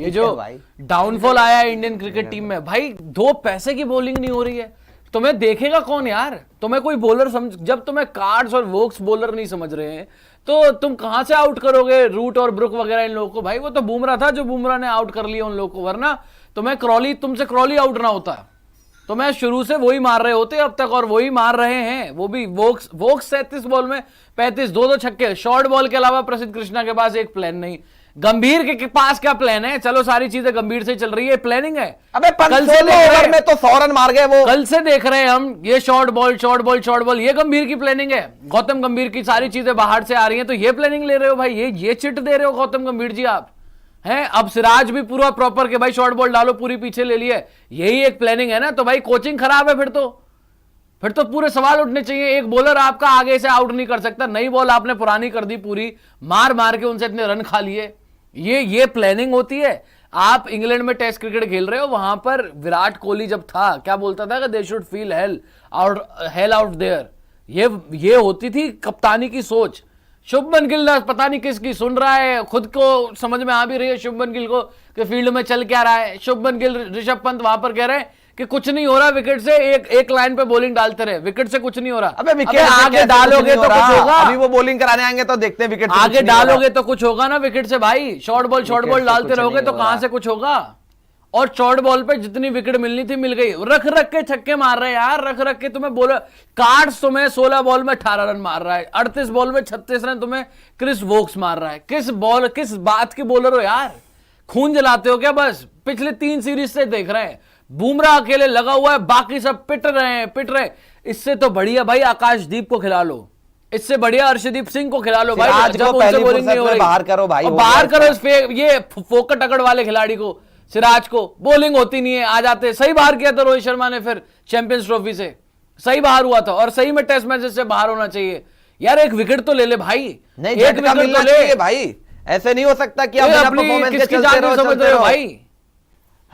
ये जो डाउनफॉल आया है इंडियन क्रिकेट टीम में भाई, 2 पैसे की बॉलिंग नहीं हो रही है, तुम्हें देखेगा कौन यार? तुम्हें कोई बॉलर समझ, जब तुम्हें कार्ड्स और वोक्स बॉलर नहीं समझ रहे हैं तो तुम कहां से आउट करोगे रूट और ब्रुक वगैरह इन लोगों को? भाई वो तो बुमराह था जो बुमराह ने आउट कर लिया उन लोगों को, वरना तुम्हें तुमसे क्रॉली आउट ना होता, तो मैं शुरू से वही मार रहे होते अब तक, और वही मार रहे हैं, वो भी वोक्स 37 बॉल में 35, 2 छक्के। शॉर्ट बॉल के अलावा प्रसिद्ध कृष्णा के पास एक प्लान नहीं, गंभीर के पास क्या प्लान है? चलो सारी चीजें गंभीर से चल रही है, प्लानिंग है। अबे कल से ओवर में तो 100 रन मार गए वो, कल से देख रहे हैं हम, ये शॉर्ट बॉल ये गंभीर की प्लानिंग है। गौतम गंभीर की सारी चीजें बाहर से आ रही हैं, तो ये प्लानिंग ले रहे हो भाई, ये चिट दे रहे हो गौतम गंभीर जी आप हैं। अब सिराज भी पूरा प्रॉपर के भाई शॉर्ट बॉल डालो, पूरी पीछे ले लिए, यही एक प्लानिंग है ना? तो भाई कोचिंग खराब है, फिर तो पूरे सवाल उठने चाहिए। एक बॉलर आपका आगे से आउट नहीं कर सकता, नई बॉल आपने पुरानी कर दी पूरी, मार के उनसे इतने रन खा लिए, ये प्लानिंग होती है। आप इंग्लैंड में टेस्ट क्रिकेट खेल रहे हो, वहां पर विराट कोहली जब था क्या बोलता था कि they should feel hell out there, ये होती थी कप्तानी की सोच। शुभमन गिल पता नहीं किसकी सुन रहा है, खुद को समझ में आ भी रही है शुभमन गिल को कि फील्ड में चल क्या रहा है। शुभमन गिल, ऋषभ पंत वहां पर कह रहे हैं कि कुछ नहीं हो रहा, विकेट से एक लाइन पे बॉलिंग डालते रहे, विकेट से कुछ नहीं हो रहा। अबे विकेट आगे डालोगे तो कुछ होगा, अभी वो बॉलिंग कराने आएंगे तो देखते हैं विकेट आगे डालोगे तो कुछ होगा ना विकेट से भाई। शॉर्ट बॉल डालते रहोगे तो कहां से कुछ होगा? और शॉर्ट बॉल पे जितनी विकेट मिलनी थी मिल गई, रख के छक्के मार रहे हैं यार, रख के तुम्हें बोलो कार्ड्स तुम्हें 16 बॉल में 18 रन मार रहा है, 38 बॉल में 36 रन तुम्हें क्रिस वोक्स मार रहा है। किस बात के बॉलर हो यार? खून जलाते हो क्या? बस पिछले 3 सीरीज से देख रहे हैं, बुमराह अकेले लगा हुआ है, बाकी सब पिट रहे। इससे तो बढ़िया भाई आकाशदीप को खिला लो, इससे बढ़िया अर्शदीप सिंह को खिला लो भाई, जब उनसे बॉलिंग नहीं हो रही बाहर करो भाई, बाहर करो ये फोकट अकड़ वाले खिलाड़ी को, सिराज को बॉलिंग होती नहीं है, आ जाते। सही बाहर किया था रोहित शर्मा ने, फिर चैंपियंस ट्रॉफी से सही बाहर हुआ था, और सही में टेस्ट मैचेस से बाहर होना चाहिए यार। एक विकेट तो ले ले भाई, नहीं एक विकेट मिलना चाहिए भाई, ऐसे नहीं हो सकता कि आप बिना परफॉर्मेंस के चलते रहो भाई।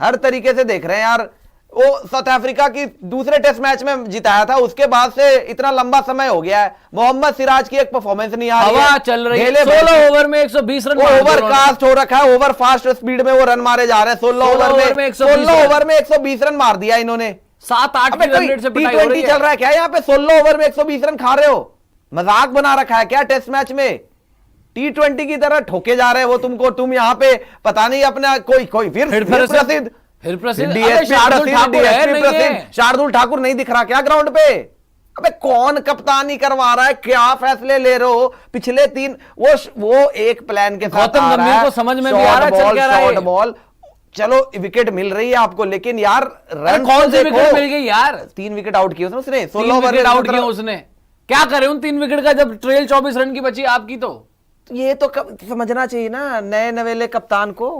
हर तरीके से देख रहे हैं यार। वो साउथ अफ्रीका की दूसरे टेस्ट मैच में जिताया था, उसके बाद से इतना लंबा समय हो गया है, मोहम्मद सिराज की एक परफॉर्मेंस नहीं आ रही है, हवा चल रही है। 16 ओवर में 120 रन ओवरकास्ट हो रखा है, ओवर फास्ट स्पीड में वो रन मारे जा रहे हैं। 16 ओवर में 120 रन मार दिया इन्होंने, 7-8 रन से T20 चल रहा है क्या यहाँ पे? 16 ओवर में 120 रन खा रहे हो, मजाक बना रखा है क्या टेस्ट मैच में? T20 की तरह ठोके जा रहे हैं वो तुमको, तुम यहाँ पे पता नहीं अपना कोई प्रसिद्ध शार्दुल ठाकुर नहीं दिख रहा क्या ग्राउंड पे? अबे कौन कप्तानी करवा रहा है, क्या फैसले ले रहे हो? पिछले 3 वो एक प्लान के साथ गौतम गंभीर को समझ में नहीं आ रहा चल क्या रहा है। शॉर्ट बॉल, चलो विकेट मिल रही है आपको, लेकिन यार रन कौन सी विकेट मिल गई यार? 3 विकेट आउट किए उसने, 16 ओवर आउट किया उसने, क्या करे उन 3 विकेट का जब ट्रेल 24 रन की बची आपकी? तो ये तो समझना चाहिए ना नए नवेले कप्तान को,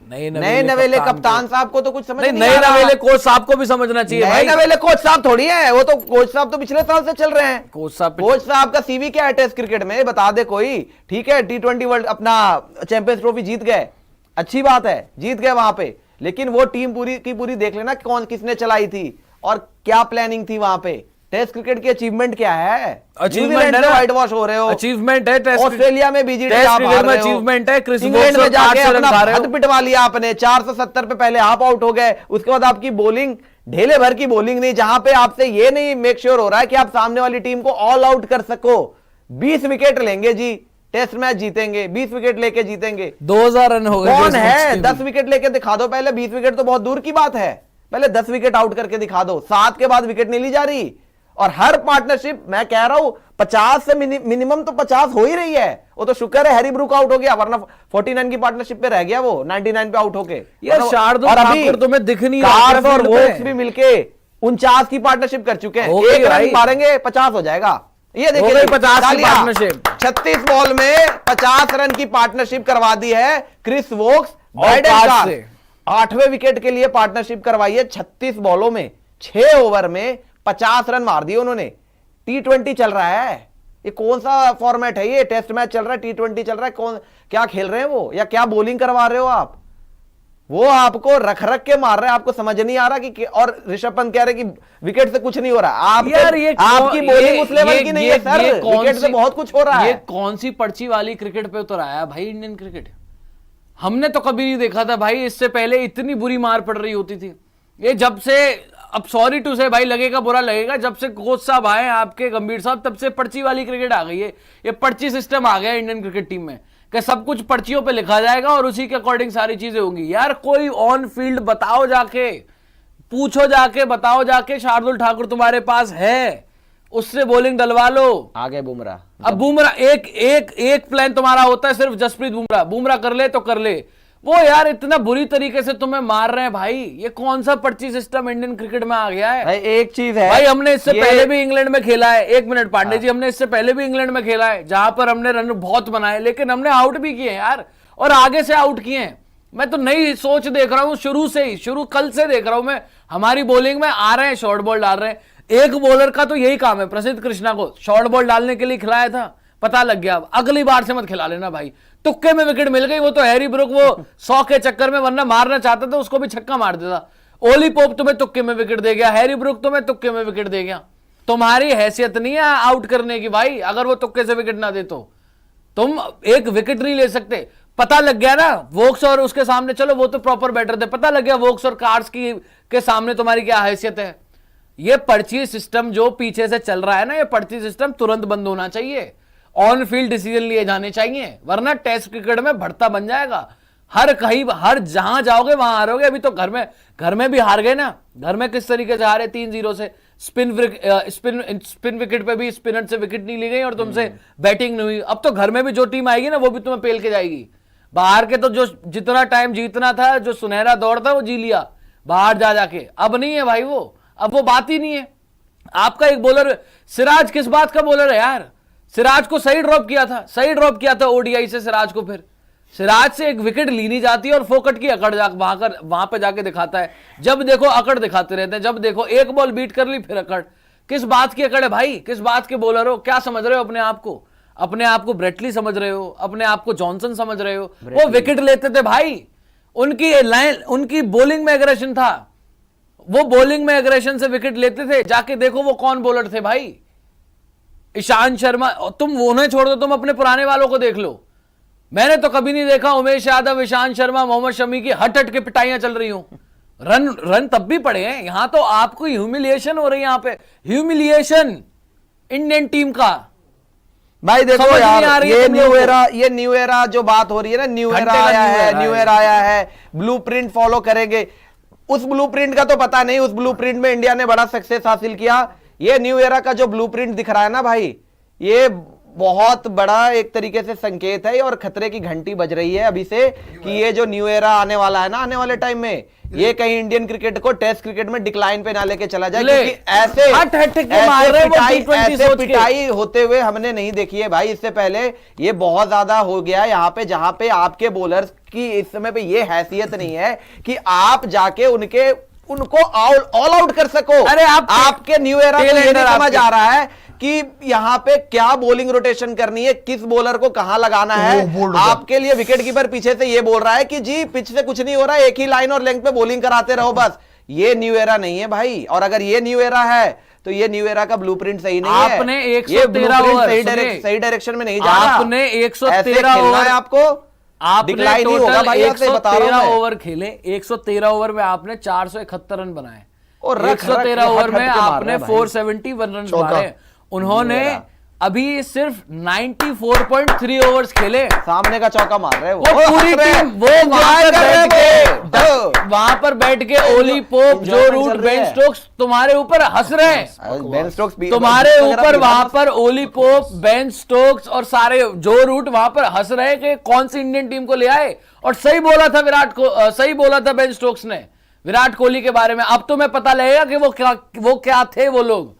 नए नवेले कप्तान साहब को तो कुछ समझ नहीं, नए नवेले कोच साहब को भी समझना चाहिए। नए नवेले कोच साहब थोड़ी है, वो तो कोच साहब तो पिछले साल से चल रहे हैं। कोच साहब का सीवी क्या है टेस्ट क्रिकेट में, बता दे कोई। ठीक है T20 वर्ल्ड अपना चैंपियंस ट्रॉफी जीत गए, अच्छी बात है, जीत गए वहां पे, लेकिन वो टीम पूरी की पूरी देख लेना कौन किसने चलाई थी और क्या प्लानिंग थी वहां पे। टेस्ट क्रिकेट की अचीवमेंट क्या है? अचीवमेंट है, व्हाइट वॉश हो रहे हो, अचीवमेंट है। ऑस्ट्रेलिया में बीजीटी आप हार रहे हो, अचीवमेंट है। इंग्लैंड में जाके अपना हद पिटवा लिया आपने, 470 पे पहले आप आउट हो गए, उसके बाद आपकी बॉलिंग ढेले भर की बॉलिंग नहीं, जहां पे आपसे ये नहीं मेक श्योर हो रहा है कि आप सामने वाली टीम को ऑल आउट कर सको। 20 विकेट लेंगे जी, टेस्ट मैच जीतेंगे, 20 विकेट लेके जीतेंगे, 2000 रन हो गए। कौन है? 10 विकेट लेके दिखा दो पहले, 20 विकेट तो बहुत दूर की बात है, पहले 10 विकेट आउट करके दिखा दो। 7 के बाद विकेट नहीं ली जा रही, और हर पार्टनरशिप मैं कह रहा हूं 50 से मिनिमम तो 50 हो ही रही है। वो तो शुक्र है हैरी ब्रूक आउट हो गया, वरना 49 की पार्टनरशिप पे रह गया वो, 99 पे आउट होके। शार्दुल ठाकुर तुम्हें दिख नहीं रहा, कार्स और वोक्स भी मिलके 49 की पार्टनरशिप कर चुके हैं, एक रन मारेंगे 50 हो जाएगा। ये देखिए 50 की पार्टनरशिप, 36 बॉल में 50 रन की पार्टनरशिप करवा दी है क्रिस वोक्स, 8वें विकेट के लिए पार्टनरशिप करवाई है। 36 बॉलों में 6 ओवर में 50 रन मार दिए उन्होंने। T20 चल रहा है, ये कौन सा फॉर्मेट है? ये टेस्ट मैच चल रहा है, T20 चल रहा है, कौन क्या खेल रहे हैं वो, या क्या बॉलिंग करवा रहे हो आप? वो आपको रख के मार रहे हैं, आपको समझ नहीं आ रहा कि और ऋषभ पंत कह रहे कि विकेट से कुछ नहीं हो रहा। आप यार आपकी बॉलिंग उस लेवल की नहीं है सर, विकेट से बहुत कुछ हो रहा है। कौन सी पर्ची वाली क्रिकेट पे उतर आया भाई इंडियन क्रिकेट? हमने तो कभी नहीं देखा था भाई, इससे पहले इतनी बुरी मार पड़ रही होती थी। ये जब से, अब सॉरी टू से भाई, लगेगा बुरा लगेगा, जब से कोच साहब आए आपके गंभीर साहब, तब से पर्ची वाली क्रिकेट आ गई है। ये पर्ची सिस्टम आ गया इंडियन क्रिकेट टीम में कि सब कुछ पर्चियों पे लिखा जाएगा और उसी के अकॉर्डिंग सारी चीजें होंगी। यार कोई ऑन फील्ड बताओ जाके, पूछो जाके, बताओ जाके शार्दुल ठाकुर तुम्हारे पास है, उससे बॉलिंग डलवा लो। आगे बुमराह, अब बुमराह एक प्लान तुम्हारा होता है सिर्फ जसप्रीत बुमराह कर ले तो कर ले। वो यार इतना बुरी तरीके से तुम्हें मार रहे हैं भाई, ये कौन सा पर्ची सिस्टम इंडियन क्रिकेट में आ गया है भाई? एक चीज है भाई, हमने इससे पहले भी इंग्लैंड में खेला है, एक मिनट पांडे जी, हमने इससे पहले भी इंग्लैंड में खेला है जहां पर हमने रन बहुत बनाए, लेकिन हमने आउट भी किए यार, और आगे से आउट किए हैं। मैं तो नई सोच देख रहा हूं शुरू से ही, कल से देख रहा हूं मैं, हमारी बॉलिंग में आ रहे हैं शॉर्ट बॉल डाल रहे हैं। एक बॉलर का तो यही काम है, प्रसिद्ध कृष्णा को शॉर्ट बॉल डालने के लिए खिलाया था, पता लग गया, अब अगली बार से मत खिला लेना भाई। तुक्के में विकेट मिल गई, वो तो हैरी ब्रुक वो 100 के चक्कर में, वरना मारना चाहता था उसको भी छक्का मार देता। ओली पोप तुम्हें तुक्के में विकेट दे गया, हैरी ब्रुक तुम्हें तुक्के में विकेट दे गया। तुम्हारी हैसियत नहीं है आउट करने की भाई, अगर वो तुक्के से विकेट ना दे तो तुम एक विकेट नहीं ले सकते। पता लग गया ना वोक्स और उसके सामने, चलो वो तो प्रॉपर बैटर थे, पता लग गया वोक्स और कार्स की के सामने तुम्हारी क्या हैसियत है। ये पर्ची सिस्टम जो पीछे से चल रहा है ना, ये पर्ची सिस्टम तुरंत बंद होना चाहिए, ऑन फील्ड डिसीजन लिए जाने चाहिए, वरना टेस्ट क्रिकेट में भड़ता बन जाएगा। हर जहां जाओगे वहां हारोगे। अभी तो घर में भी हार गए ना, घर में किस तरीके से हारे 3-0 से, स्पिन विकेट पे भी स्पिनर से विकेट नहीं ली गई और तुमसे बैटिंग नहीं हुई। अब तो घर में भी जो टीम आएगी ना वो भी तुम्हें पेल के जाएगी। बाहर के तो जो जितना टाइम जीतना था, जो सुनहरा दौर था वो जी लिया बाहर जाके, अब नहीं है भाई वो, अब वो बात ही नहीं है। आपका एक बॉलर सिराज किस बात का बॉलर है यार? सिराज को सही ड्रॉप किया था ओडीआई से सिराज को, फिर सिराज से एक विकेट ली नहीं जाती और फोकट की अकड़ वहां पे जाके दिखाता है। जब देखो अकड़ दिखाते रहते हैं, जब देखो एक बॉल बीट कर ली फिर अकड़। किस बात की अकड़ है भाई? किस बात के बॉलर हो? क्या समझ रहे हो अपने आप को? अपने आप को ब्रेटली समझ रहे हो? अपने आप को जॉनसन समझ रहे हो? वो विकेट लेते थे भाई, उनकी बॉलिंग में एग्रेशन था, वो बॉलिंग में एग्रेशन से विकेट लेते थे। जाके देखो वो कौन बॉलर थे भाई, ईशांत शर्मा। तुम उन्हें छोड़ दो, तुम अपने पुराने वालों को देख लो। मैंने तो कभी नहीं देखा उमेश यादव, ईशांत शर्मा, मोहम्मद शमी की हट के पिटाइयां चल रही हूं। रन तब भी पड़े हैं। यहां तो आपको ह्यूमिलिएशन हो रही है, यहां पे ह्यूमिलिएशन इंडियन टीम का। भाई देखो यार, ये न्यू एरा जो बात हो रही है ना, न्यू एरा आया है, ब्लूप्रिंट फॉलो करेंगे। उस ब्लूप्रिंट का तो पता नहीं, उस ब्लूप्रिंट में इंडिया ने बड़ा सक्सेस हासिल किया। ये न्यू एरा का जो ब्लूप्रिंट दिख रहा है ना भाई, ये बहुत बड़ा एक तरीके से संकेत है और खतरे की घंटी बज रही है अभी से कि ये जो न्यू एरा आने वाला है ना, आने वाले टाइम में, ये कहीं इंडियन क्रिकेट को टेस्ट क्रिकेट में डिक्लाइन पे ना लेके चला जाए, क्योंकि ऐसे पिटाई होते हुए हमने नहीं देखी है भाई इससे पहले। ये बहुत ज्यादा हो गया यहाँ पे, जहां पे आपके बॉलर्स की इस समय पे ये हैसियत नहीं है कि आप जाके उनको ऑल आउट कर सको। अरे आपके न्यू एरा को ये नहीं समझ आ रहा है कि यहां पे क्या बॉलिंग रोटेशन करनी है, किस बॉलर को कहां लगाना है। आपके लिए विकेट कीपर पीछे से ये बोल रहा है कि जी पिच से कुछ नहीं हो रहा है, एक ही लाइन और लेंथ पे बॉलिंग कराते रहो बस। ये न्यू एरा नहीं है भाई, और अगर ये न्यू एरा है तो ये न्यू एरा का ब्लूप्रिंट सही नहीं है। आपने 113 ओवर सही डायरेक्शन में नहीं जा रहा। आपने 113 ओवर आपको आपने टोटल 113 ओवर खेले, 113 ओवर में आपने 471 रन बनाए, और 113 ओवर में आपने 471 रन मारे। उन्होंने अभी सिर्फ 94.3 ओवर्स खेले। सामने का चौका मार रहे हैं वो पूरी टीम, वो वहां पर बैठ के ओली पोप, जो रूट, बेन स्टोक्स तुम्हारे ऊपर हंस रहे हैं। बेन स्टोक्स तुम्हारे ऊपर वहां पर ओली पोप, बेन स्टोक्स और सारे जो रूट वहां पर हंस रहे कि कौन सी इंडियन टीम को ले आए। और सही बोला था सही बोला था बेन स्टोक्स ने विराट कोहली के बारे में। अब तुम्हें पता लगेगा कि वो क्या थे वो लोग।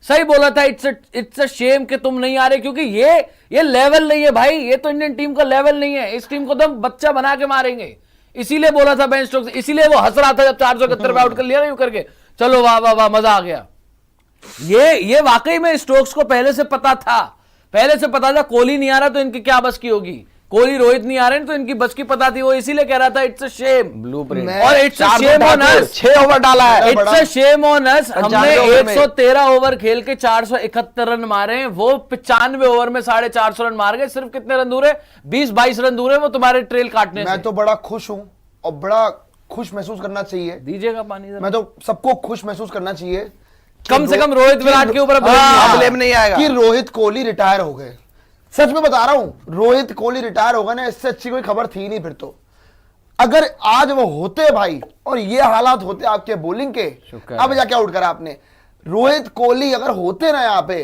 सही बोला था, इट्स अ शेम कि तुम नहीं आ रहे, क्योंकि ये लेवल नहीं है भाई, ये तो इंडियन टीम का लेवल नहीं है। इस टीम को तो हम बच्चा बना के मारेंगे। इसीलिए बोला था बेन स्टोक्स, इसीलिए वो हंस रहा था जब 471 पे आउट कर लिया ना यूं करके, चलो वाह वाह वाह मजा आ गया। ये वाकई में स्टोक्स को पहले से पता था कोहली नहीं आ रहा तो इनकी क्या बस की होगी। कोहली रोहित नहीं आ रहे हैं तो इनकी बस की पता थी, वो इसीलिए कह रहा था इट्स अ शेम ब्लूप्रिंट और it's a shame on us. 6 over डाला है, it's a shame on us. हमने 95 ओवर में। 113 ओवर खेल के 471 रन मारे हैं, वो 95 ओवर में 450 रन मार गए। सिर्फ कितने रन दूर है? 20-22 रन दूर है वो तुम्हारे ट्रेल काटने से। मैं तो बड़ा खुश हूं और बड़ा खुश महसूस करना चाहिए। दीजिएगा पानी जरा। मैं तो सबको खुश महसूस करना चाहिए कि कम से कम रोहित विराट के ऊपर ब्लेम नहीं आएगा कि रोहित कोहली रिटायर हो गए। सच में बता रहा हूं, रोहित कोहली रिटायर हो गए ना, इससे अच्छी कोई खबर थी नहीं। फिर तो अगर आज वो होते भाई और ये हालात होते आपके बॉलिंग के, अब जाके आउट करा आपने, रोहित कोहली अगर होते ना यहाँ पे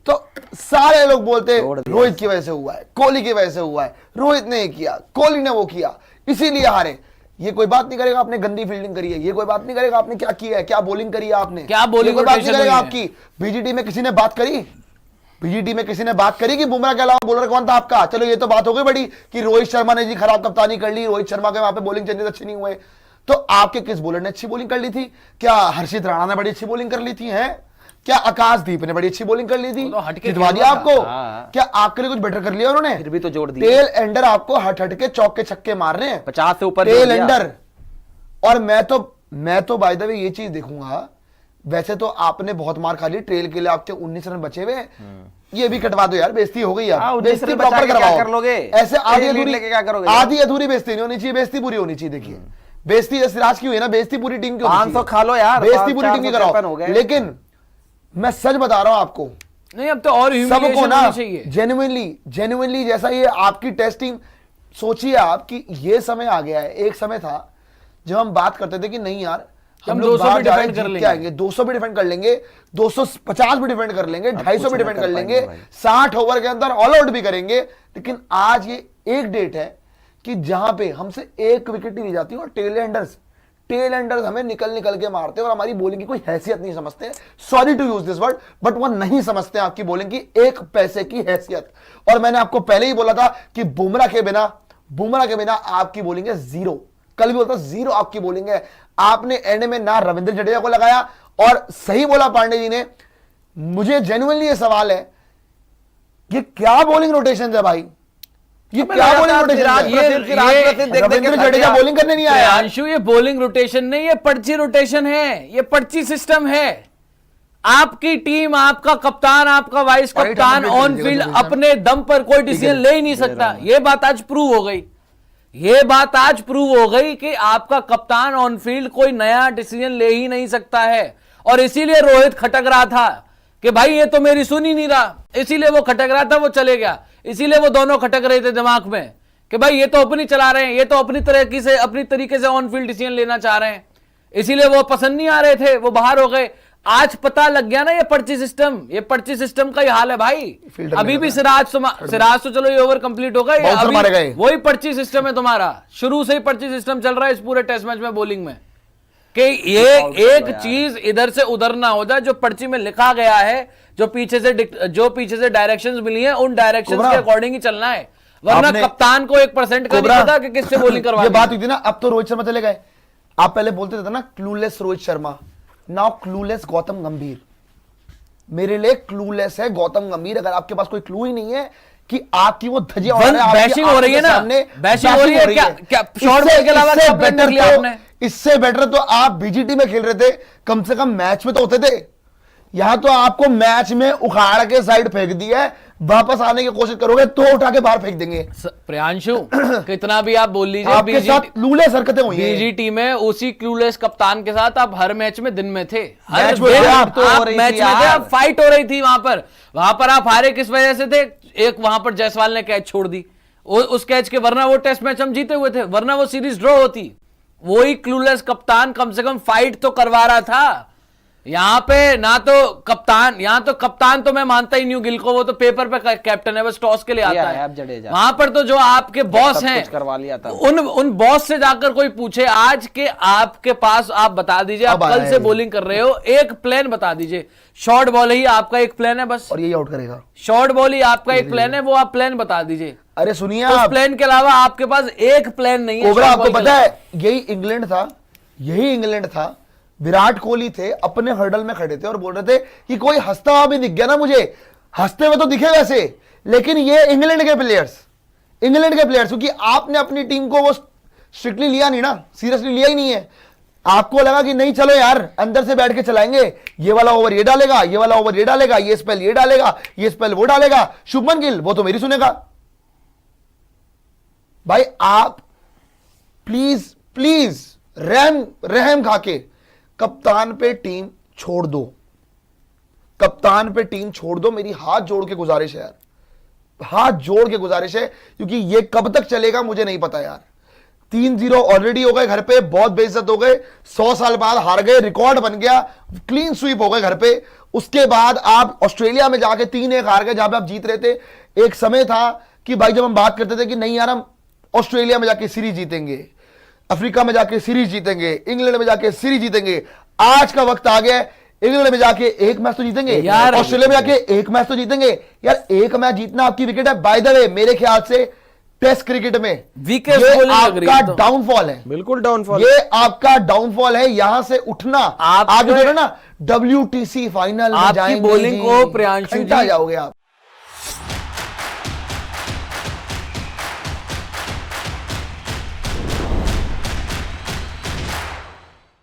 तो सारे लोग बोलते रोहित की वजह से हुआ है, कोहली की वजह से हुआ है, रोहित ने ये किया, कोहली ने वो किया, इसीलिए हारे। ये कोई बात नहीं करेगा आपने गंदी फील्डिंग करी है, ये कोई बात नहीं करेगा आपने क्या किया है, क्या बॉलिंग करी है आपने, क्या बॉलिंग कोई बात नहीं रोटेशन करेगा हुई है। आपकी। बीजीटी में किसी ने बात करी? बीजीटी में किसी ने बात करी कि बुमराह के अलावा बॉलर कौन था आपका? चलो ये तो बात हो गई बड़ी कि रोहित शर्मा ने जी खराब कप्तानी कर ली, रोहित शर्मा के वहां पे बॉलिंग चेंजेस अच्छे नहीं हुए। तो आपके किस बॉलर ने अच्छी बॉलिंग कर ली थी? क्या हर्षित राणा ने बड़ी अच्छी बॉलिंग कर ली थी? है क्या आकाशदीप ने बड़ी अच्छी बॉलिंग कर ली थी? तो हट के जितवा खेल दिया रहा था। आपको? हाँ। क्या आपके लिए कुछ बेटर कर लिया उन्होंने? फिर भी तो जोड़ दिया। टेल एंडर आपको हट हट के चौके छक्के मार रहे हैं, 50 से ऊपर जोड़ टेल दिया। एंडर। और मैं तो बाय द वे ये चीज देखूंगा, वैसे तो आपने बहुत मार खा ली, ट्रेल के लिए आपके 19 रन बचे हुए हैं, ये भी कटवा दो यार, बेइज्जती हो गई यार। हाँ, 19 बेइज्जती रन बचा प्रॉपर के क्या करवाओ। कर लोगे? ऐसे आधी लीड अधूरी लेके क्या करोगे? आधी अधूरी बेइज्जती नहीं होनी चाहिए, बेइज्जती पूरी होनी चाहिए। देखिए बेइज्जती जैसे सिराज की हुई है ना, बेइज्जती पूरी टीम की होनी 500 चाहिए। खा लो यार, बेइज्जती पूरी टीम की 453 हो कराओ। गए। लेकिन मैं सच बता रहा हूं आपको, नहीं अब तो और सबको humiliation ना होनी चाहिए। जेन्युइनली जैसा ये आपकी टेस्टिंग, सोचिए आप कि ये समय आ गया है। एक समय था जब हम बात करते थे कि नहीं यार हम लोग 200 बाहर भी जा रहे हैं, डिफेंड कर जीत के लेंगे। आएंगे, 200 भी डिफेंड कर लेंगे, 250 भी डिफेंड कर लेंगे, 250 भी कुछ डिफेंड नहीं कर कर लेंगे, पाएंगे भाई। 60 ओवर के अंदर ऑल आउट भी करेंगे। लेकिन आज ये एक डेट है कि जहां पे हमसे एक विकेट ही ली जाती है और टेल एंडर्स हमें निकल के मारते हैं और हमारी बॉलिंग की कोई हैसियत नहीं समझते। Sorry to use this word, but वो नहीं समझते आपकी बॉलिंग की एक पैसे की हैसियत। और मैंने आपको पहले ही बोला था कि बुमराह के बिना आपकी बॉलिंग है जीरो। कल भी बोलता जीरो आपकी बॉलिंग है। आपने एंड में ना रविंद्र जडेजा को लगाया, और सही बोला पांडे जी ने। मुझे जेन्युइनली ये सवाल है, ये क्या बॉलिंग रोटेशन है भाई? ये क्या बॉलिंग रोटेशन है? रविंद्र जडेजा बॉलिंग करने नहीं आया। अंशु ये बॉलिंग रोटेशन नहीं, ये पर्ची रोटेशन है, ये पर्ची सिस्टम है। आपकी टीम, आपका कप्तान, आपका वाइस कप्तान ऑन फील्ड अपने दम पर कोई डिसीजन ले ही नहीं सकता। ये बात आज प्रूव हो गई। ये बात आज प्रूव हो गई कि आपका कप्तान ऑन फील्ड कोई नया डिसीजन ले ही नहीं सकता है। और इसीलिए रोहित खटक रहा था कि भाई ये तो मेरी सुन ही नहीं रहा, इसीलिए वो खटक रहा था, वो चले गया। इसीलिए वो दोनों खटक रहे थे दिमाग में कि भाई ये तो अपनी चला रहे हैं, ये तो अपनी तरीके से ऑन फील्ड डिसीजन लेना चाह रहे हैं, इसीलिए वो पसंद नहीं आ रहे थे, वो बाहर हो गए। आज पता लग गया ना ये पर्ची सिस्टम का ही हाल है भाई। अभी भी सिराज तो चलो ये ओवर कंप्लीट हो गए, अभी वही पर्ची सिस्टम है तुम्हारा। शुरू से ही पर्ची सिस्टम चल रहा है इस पूरे टेस्ट मैच में बॉलिंग में, कि ये एक चीज इधर से उधर ना हो जाए। जो पर्ची में लिखा गया है, जो पीछे से डायरेक्शंस मिली हैं, उन डायरेक्शंस के अकॉर्डिंग ही चलना है, वरना कप्तान को 1% का नहीं पता कि किससे बॉलिंग करवा। ये बात हुई थी ना, अब तो रोहित शर्मा चले गए। आप पहले बोलते थे ना clueless Rohit Sharma, now clueless Gautam गंभीर। मेरे लिए क्लूलेस है गौतम गंभीर। अगर आपके पास कोई क्लू ही नहीं है कि आपकी वो धजिया बैशिंग हो रही है ना, बैशिंग हो रही है, क्या शॉर्ट बॉल के अलावा क्या प्लान कर लिया आपने? इससे बेटर तो आप बीजीटी में खेल रहे थे, कम से कम मैच में तो होते थे। यहां तो आपको मैच में उखाड़ के साइड फेंक दिया है, वापस आने की कोशिश करोगे तो उठा के बाहर फेंक देंगे। प्रियांशु कितना भी आप बोल लीजिए, आपके साथ क्लूलेस हरकतें हुई हैं। बीजीटी में उसी क्लूलेस कप्तान के साथ आप हर मैच में दिन में थे, हर मैच में दिन थे, आप तो हो मैच रही में थी थे, यार। आप फाइट हो रही थी वहां पर आप हारे किस वजह से थे? एक वहां पर जायसवाल ने कैच छोड़ दी, उस कैच के, वरना वो टेस्ट मैच हम जीते हुए थे, वरना वो सीरीज ड्रॉ होती। वही क्लूलेस कप्तान कम से कम फाइट तो करवा रहा था। यहां पे ना तो कप्तान तो मैं मानता ही नहीं हूं गिल को, वो तो पेपर पे कैप्टन है, बस टॉस के लिए आता है। वहां पर तो जो आपके बॉस हैं, करवा लिया था। उन बॉस से जाकर कोई पूछे आज के आपके पास, आप बता दीजिए, आप कल से बॉलिंग कर रहे हो, एक प्लान बता दीजिए। शॉर्ट बॉल ही आपका एक प्लान है बस, और यही आउट करेगा। शॉर्ट बॉल ही आपका एक प्लान है, वो आप प्लान बता दीजिए। अरे सुनिए, उस प्लान के अलावा आपके पास एक प्लान नहीं है। कोबरा, आपको पता है यही इंग्लैंड था। विराट कोहली थे, अपने हर्डल में खड़े थे और बोल रहे थे कि कोई हंसता हुआ भी दिख गया ना मुझे, हंसते हुए तो दिखे वैसे, लेकिन ये इंग्लैंड के प्लेयर्स, इंग्लैंड के प्लेयर्स, क्योंकि आपने अपनी टीम को वो स्ट्रिक्टली लिया नहीं ना, सीरियसली लिया ही नहीं है। आपको लगा कि नहीं चलो यार अंदर से बैठ के चलाएंगे, ये वाला ओवर ये डालेगा, ये वाला ओवर ये डालेगा, ये स्पेल ये डालेगा, ये स्पेल वो डालेगा, शुभमन गिल वो तो मेरी सुनेगा। भाई आप प्लीज प्लीज रहम खाके कप्तान पे टीम छोड़ दो, कप्तान पे टीम छोड़ दो। मेरी हाथ जोड़ के गुजारिश है यार, हाथ जोड़ के गुजारिश है, क्योंकि ये कब तक चलेगा मुझे नहीं पता यार। 3-0 ऑलरेडी हो गए घर पे, बहुत बेइज्जत हो गए, 100 साल बाद हार गए, रिकॉर्ड बन गया, क्लीन स्वीप हो गए घर पे। उसके बाद आप ऑस्ट्रेलिया में जाके 3-1 हार गए, जहां पे आप जीत रहे थे। एक समय था कि भाई जब हम बात करते थे कि नहीं यार हम ऑस्ट्रेलिया में जाके सीरीज जीतेंगे, अफ्रीका में जाके सीरीज जीतेंगे, इंग्लैंड में जाके सीरीज जीतेंगे। आज का वक्त आ गया, इंग्लैंड में जाके एक मैच तो जीतेंगे यार, ऑस्ट्रेलिया में जाके एक मैच तो जीतेंगे यार। एक मैच जीतना आपकी विकेट है। बाय द वे मेरे ख्याल से टेस्ट क्रिकेट में वीकेस्ट ये बॉलिंग लग रही है आपका तो। डाउनफॉल है, बिल्कुल डाउनफॉल। ये आपका डाउनफॉल है। यहां से उठना आप आगे जो है ना WTC फाइनल में आपकी जाएंगे बॉलिंग जी, को प्रियांशु घंटा जी जाओगे आप।